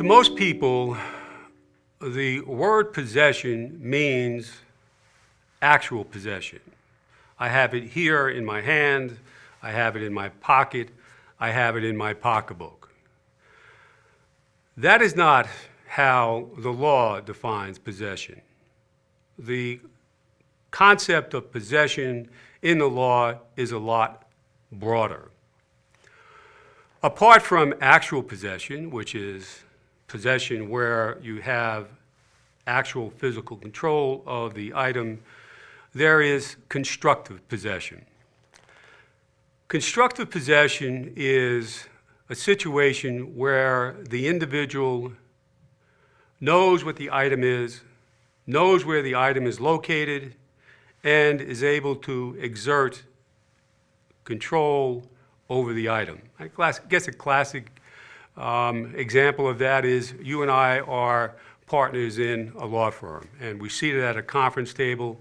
To most people, the word possession means actual possession. I have it here in my hand, I have it in my pocket, I have it in my pocketbook. That is not how the law defines possession. The concept of possession in the law is a lot broader. Apart from actual possession, which is possession where you have actual physical control of the item, there is constructive possession. Constructive possession is a situation where the individual knows what the item is, knows where the item is located, and is able to exert control over the item. I guess a classic example of that is you and I are partners in a law firm, and we're seated at a conference table,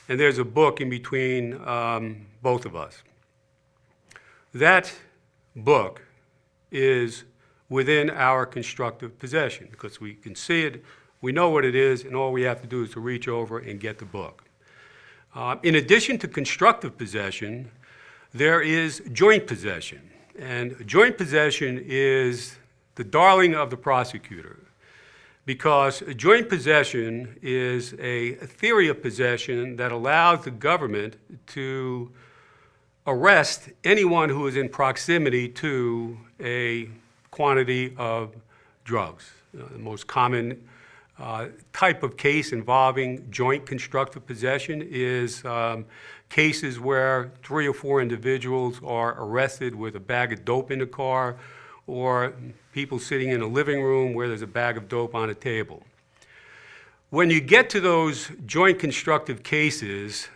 and there's a book in between both of us. That book is within our constructive possession because we can see it, we know what it is, and all we have to do is to reach over and get the book. In addition to constructive possession, there is joint possession. And joint possession is the darling of the prosecutor because joint possession is a theory of possession that allows the government to arrest anyone who is in proximity to a quantity of drugs. The most common type of case involving joint constructive possession is cases where 3 or 4 individuals are arrested with a bag of dope in the car, or people sitting in a living room where there's a bag of dope on a table. When you get to those joint constructive cases,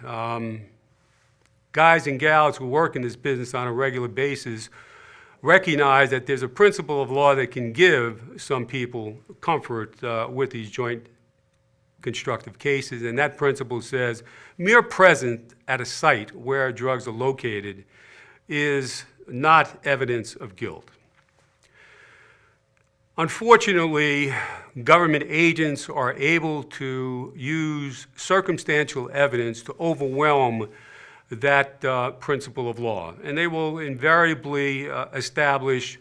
guys and gals who work in this business on a regular basis recognize that there's a principle of law that can give some people comfort with these joint constructive cases, and that principle says mere presence at a site where drugs are located is not evidence of guilt. Unfortunately, government agents are able to use circumstantial evidence to overwhelm that principle of law, and they will invariably establish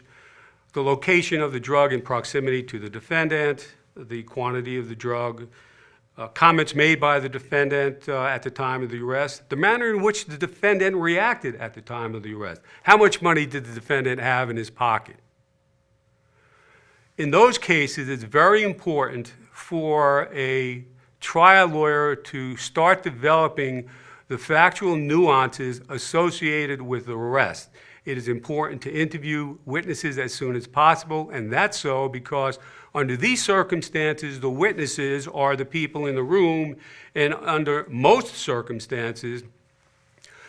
the location of the drug in proximity to the defendant, the quantity of the drug, comments made by the defendant at the time of the arrest, the manner in which the defendant reacted at the time of the arrest. How much money did the defendant have in his pocket? In those cases, it's very important for a trial lawyer to start developing the factual nuances associated with the arrest. It is important to interview witnesses as soon as possible, and that's so because under these circumstances, the witnesses are the people in the room, and under most circumstances,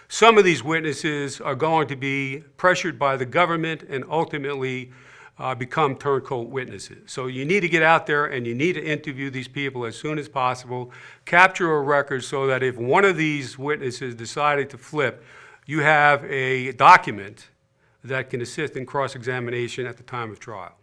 some of these witnesses are going to be pressured by the government and ultimately become turncoat witnesses. So you need to get out there and you need to interview these people as soon as possible, capture a record so that if one of these witnesses decided to flip, you have a document that can assist in cross-examination at the time of trial.